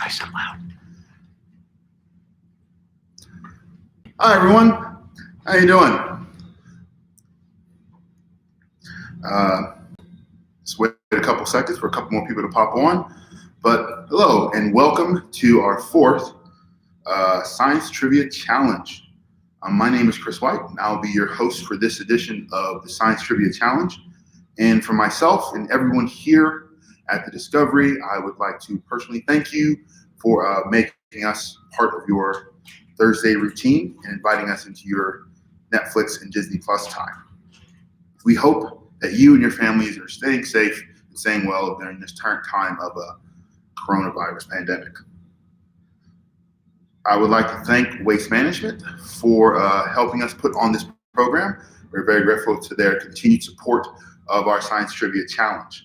Nice and loud. Hi, everyone. How you doing? Just wait a couple seconds for a couple more people to pop on. But hello, and welcome to our fourth Science Trivia Challenge. My name is Chris White, and I'll be your host for this edition of the Science Trivia Challenge. And for myself and everyone here at the Discovery, I would like to personally thank you for making us part of your Thursday routine and inviting us into your Netflix and Disney Plus time. We hope that you and your families are staying safe and staying well during this current time of a coronavirus pandemic. I would like to thank Waste Management for helping us put on this program. We're very grateful to their continued support of our Science Trivia Challenge.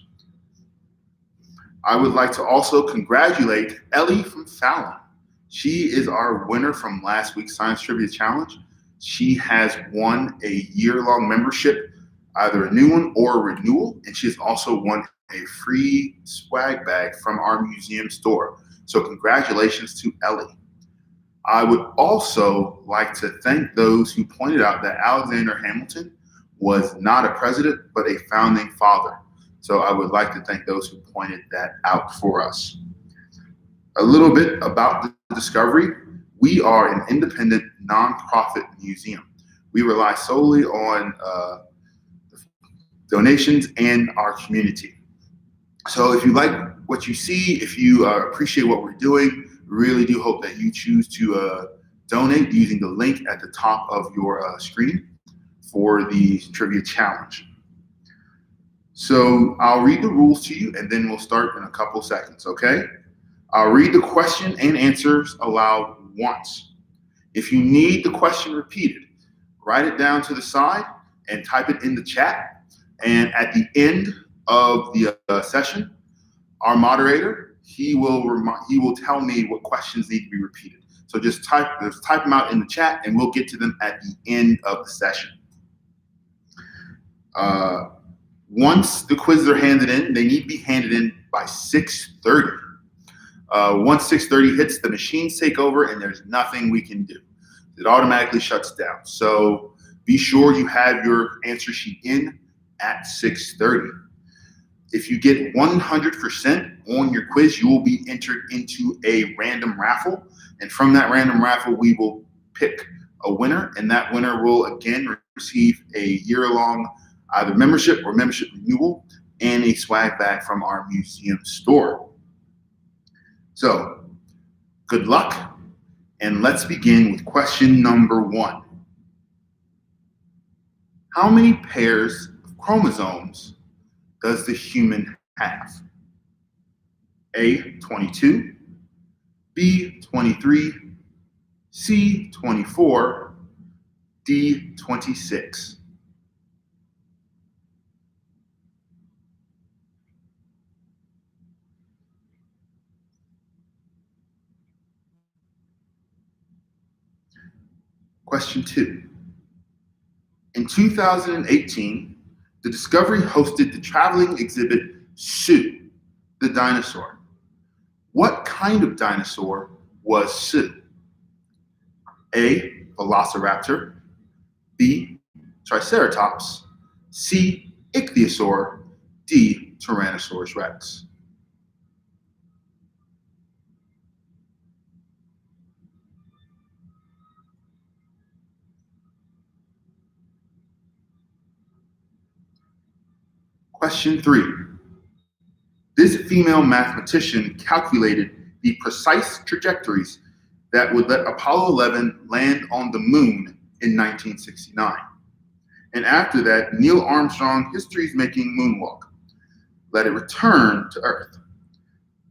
I would like to also congratulate Ellie from Fallon. She is our winner from last week's Science Trivia Challenge. She has won a year-long membership, either a new one or a renewal, and she has also won a free swag bag from our museum store. So congratulations to Ellie. I would also like to thank those who pointed out that Alexander Hamilton was not a president, but a founding father. So I would like to thank those who pointed that out for us. A little bit about the Discovery. We are an independent nonprofit museum. We rely solely on donations and our community. So if you like what you see, if you appreciate what we're doing, really do hope that you choose to donate using the link at the top of your screen for the Trivia Challenge. So I'll read the rules to you and then we'll start in a couple seconds, okay? I'll read the question and answers aloud once. If you need the question repeated, write it down to the side and type it in the chat. And at the end of the session, our moderator, he will tell me what questions need to be repeated. So just type them out in the chat and we'll get to them at the end of the session. Once the quizzes are handed in, they need to be handed in by 6:30. Once 6:30 hits, the machines take over and there's nothing we can do. It automatically shuts down. So be sure you have your answer sheet in at 6:30. If you get 100% on your quiz, you will be entered into a random raffle. And from that random raffle, we will pick a winner. And that winner will again receive a year-long either membership or membership renewal and a swag bag from our museum store. So good luck. And let's begin with question number 1. How many pairs of chromosomes does the human have? A, 22, B, 23, C, 24, D, 26. Question 2. In 2018, the Discovery hosted the traveling exhibit Sue, the dinosaur. What kind of dinosaur was Sue? A, Velociraptor, B, Triceratops, C, Ichthyosaur, D, Tyrannosaurus Rex. Question 3. This female mathematician calculated the precise trajectories that would let Apollo 11 land on the moon in 1969. And after that, Neil Armstrong, history's making moonwalk, let it return to Earth.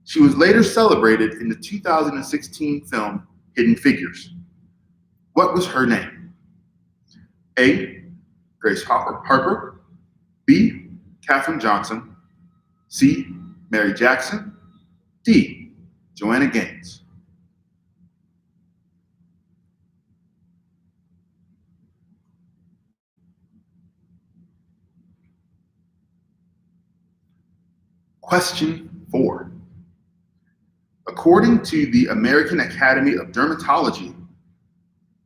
She was later celebrated in the 2016 film Hidden Figures. What was her name? A, Grace Harper, B, Katherine Johnson, C, Mary Jackson, D, Joanna Gaines. Question 4. According to the American Academy of Dermatology,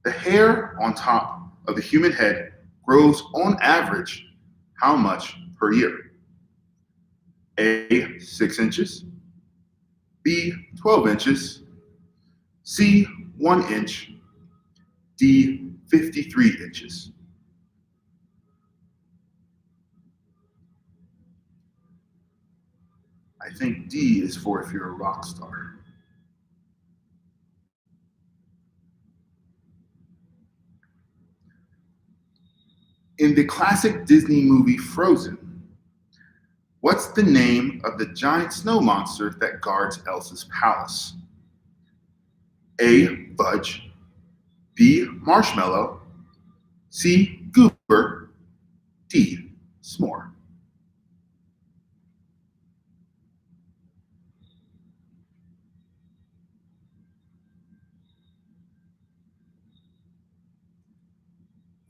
the hair on top of the human head grows on average how much per year? A, 6 inches, B, 12 inches, C, 1 inch, D, 53 inches. I think D is for if you're a rock star. In the classic Disney movie Frozen, what's the name of the giant snow monster that guards Elsa's palace? A, Fudge, B, Marshmallow, C, Goober, D, S'more.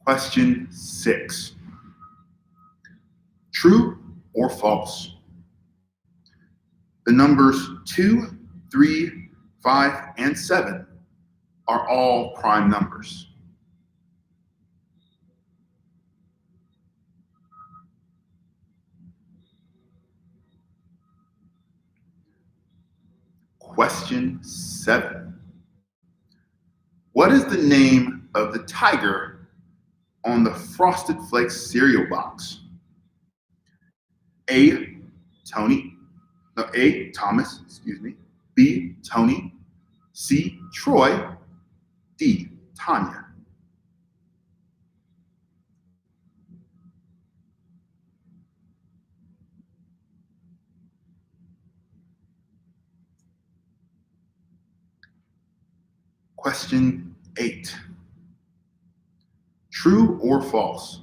Question 6. True or false? The numbers 2, 3, 5, and 7 are all prime numbers. Question 7. What is the name of the tiger on the Frosted Flakes cereal box? A, Thomas, B, Tony, C, Troy, D, Tanya. Question 8. True or false?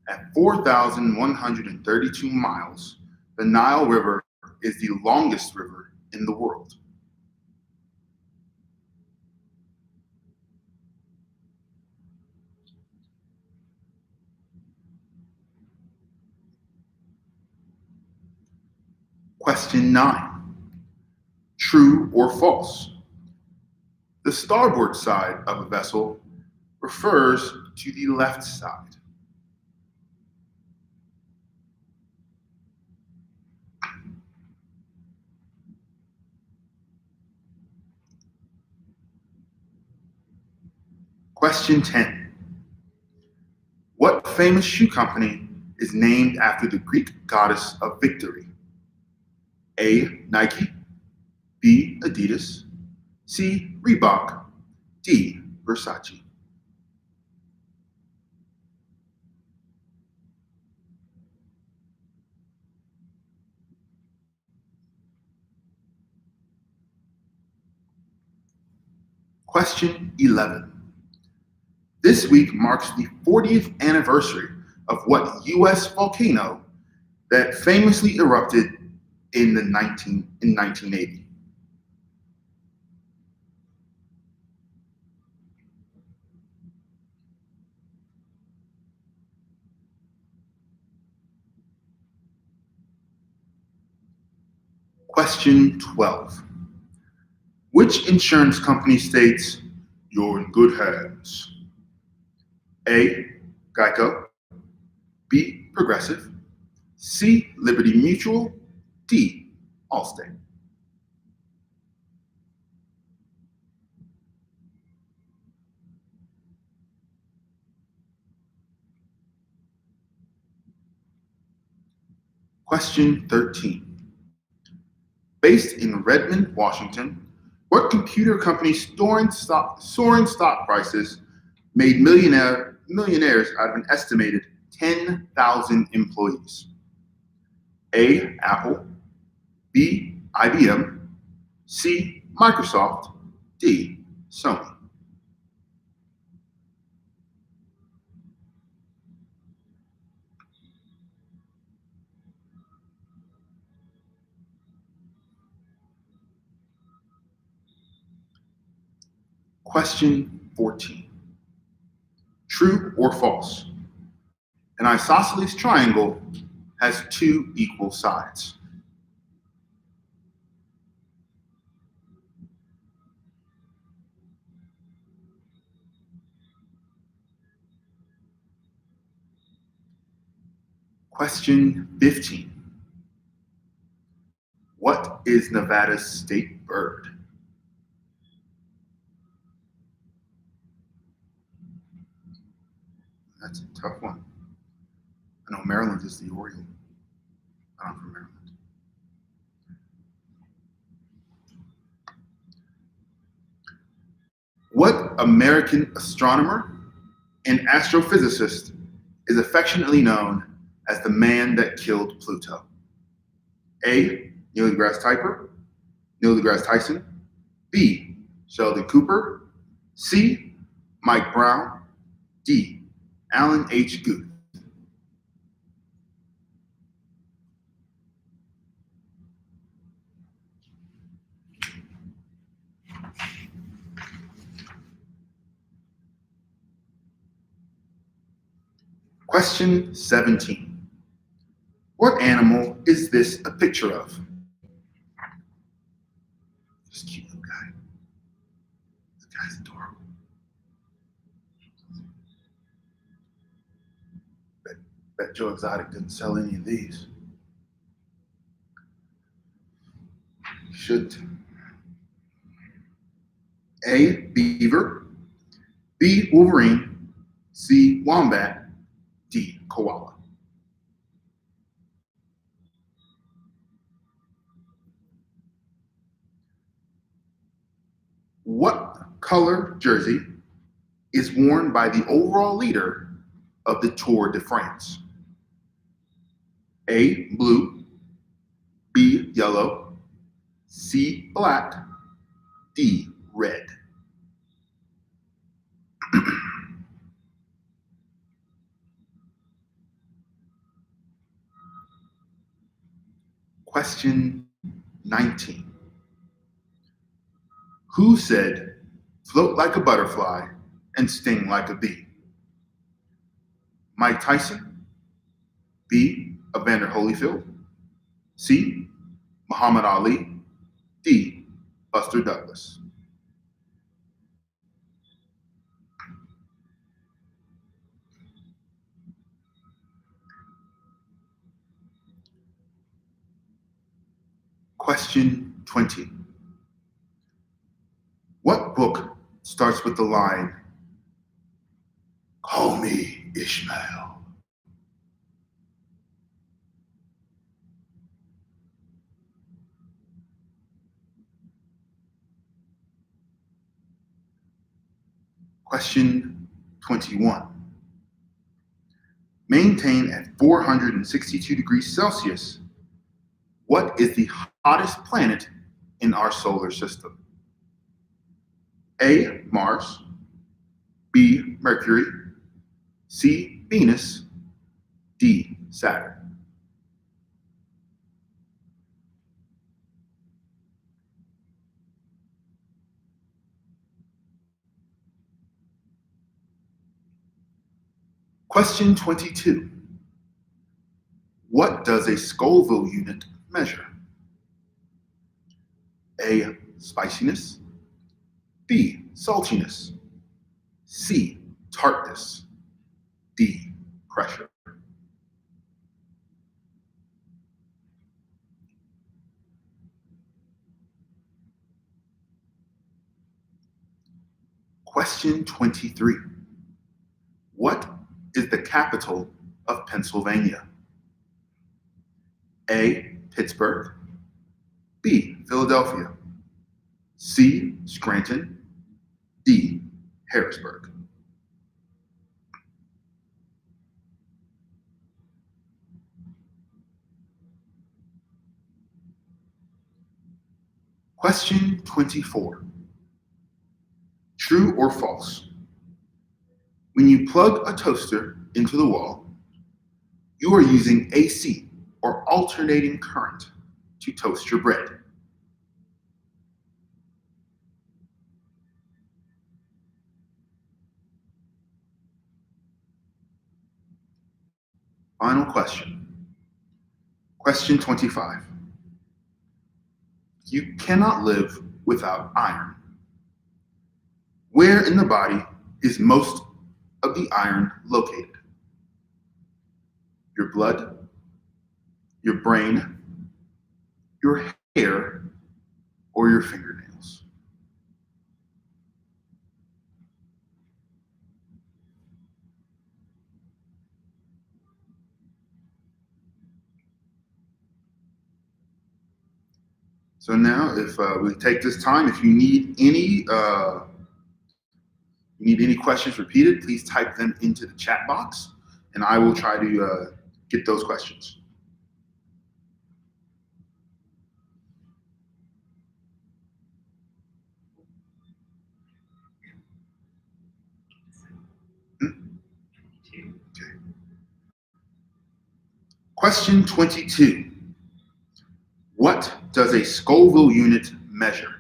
At 4,132 miles, the Nile River is the longest river in the world. Question 9. True or false? The starboard side of a vessel refers to the left side. Question 10. What famous shoe company is named after the Greek goddess of victory? A, Nike, B, Adidas, C, Reebok, D, Versace. Question 11. This week marks the 40th anniversary of what U.S. volcano that famously erupted in 1980? Question 12. Which insurance company states, "You're in good hands"? A, Geico, B, Progressive, C, Liberty Mutual, D, Allstate. Question 13. Based in Redmond, Washington, what computer company soaring stock prices made millionaires out of an estimated 10,000 employees? A, Apple, B, IBM, C, Microsoft, D, Sony. Question 14. True or false? An isosceles triangle has 2 equal sides. Question 15. What is Nevada's state bird? That's a tough one. I know Maryland is the Oriole. I'm from Maryland. What American astronomer and astrophysicist is affectionately known as the man that killed Pluto? A. Neil deGrasse Tyson. B. Sheldon Cooper. C. Mike Brown. D. Alan H. Guth. Question 17. What animal is this a picture of? This cute little guy. This guy's adorable. Bet Joe Exotic didn't sell any of these. Shouldn't. A. Beaver. B. Wolverine. C. Wombat. D. Koala. What color jersey is worn by the overall leader of the Tour de France? A. Blue. B. Yellow. C. Black. D. Red. Question 19. Who said, float like a butterfly and sting like a bee? Mike Tyson. B. Evander Holyfield. C. Muhammad Ali. D. Buster Douglas. Question 20. What book starts with the line, "Call me Ishmael"? Question 21. Maintained at 462 degrees Celsius, what is the hottest planet in our solar system? A. Mars. B. Mercury. C. Venus. D. Saturn. Question 22. What does a Scoville unit measure? A. Spiciness. B. Saltiness. C. Tartness. D. Pressure. Question 23. What is the capital of Pennsylvania? A. Pittsburgh. B. Philadelphia. C. Scranton. D. Harrisburg. Question 24. True or false? When you plug a toaster into the wall, you are using AC, or alternating current, to toast your bread. Final question. Question 25. You cannot live without iron. Where in the body is most of the iron located? Your blood, your brain, your hair, or your fingernails? So now, if we take this time, if you need any questions repeated, please type them into the chat box, and I will try to get those questions. Okay. Question 22. What does a Scoville unit measure?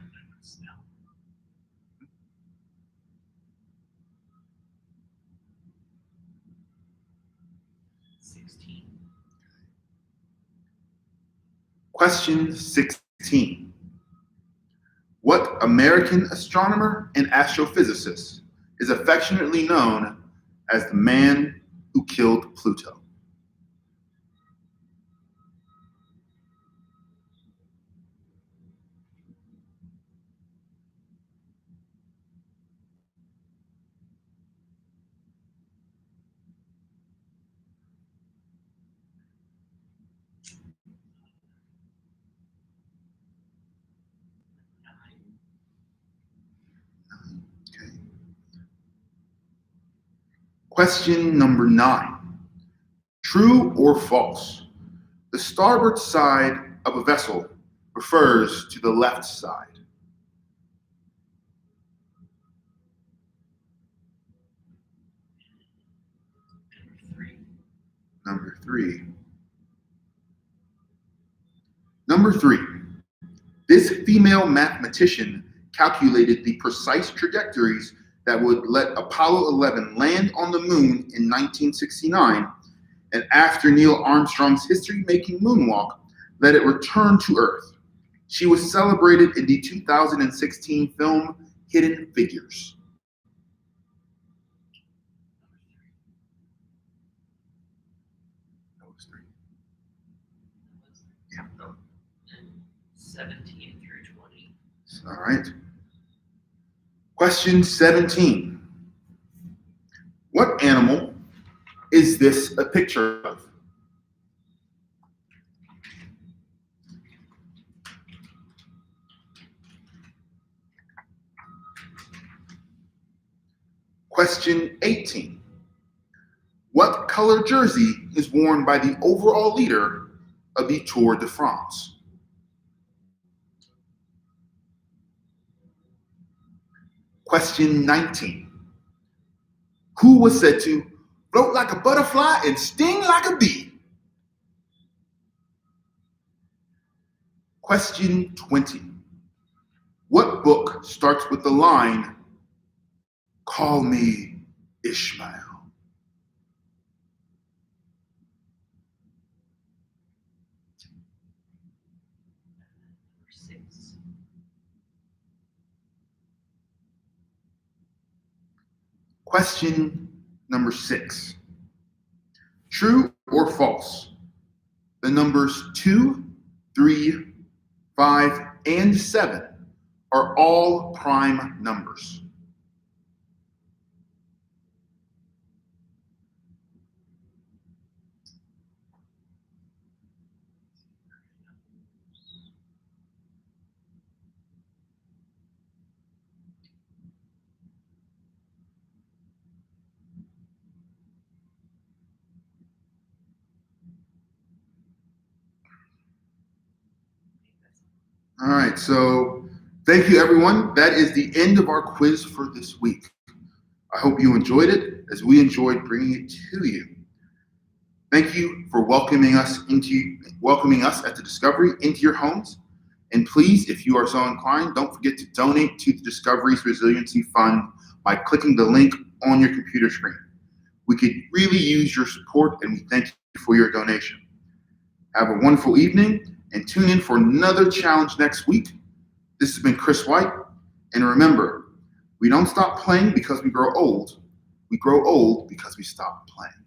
Question 16. What American astronomer and astrophysicist is affectionately known as the man who killed Pluto? Okay. Question number 9. True or false? The starboard side of a vessel refers to the left side. Number 3. Number 3. This female mathematician calculated the precise trajectories that would let Apollo 11 land on the moon in 1969, and after Neil Armstrong's history-making moonwalk, let it return to Earth. She was celebrated in the 2016 film Hidden Figures. Those 3. Yeah. 17 through 20. All right. Question 17. What animal is this a picture of? Question 18. What color jersey is worn by the overall leader of the Tour de France? Question 19. Who was said to float like a butterfly and sting like a bee? Question 20. What book starts with the line, "Call me Ishmael"? Number 6. Question number 6. True or false? The numbers 2, 3, 5, and 7 are all prime numbers. All right, so thank you, everyone. That is the end of our quiz for this week. I hope you enjoyed it as we enjoyed bringing it to you. Thank you for welcoming us at the Discovery into your homes. And please, if you are so inclined, don't forget to donate to the Discovery's Resiliency Fund by clicking the link on your computer screen. We could really use your support, and we thank you for your donation. Have a wonderful evening, and tune in for another challenge next week. This has been Chris White, and remember, we don't stop playing because we grow old. We grow old because we stop playing.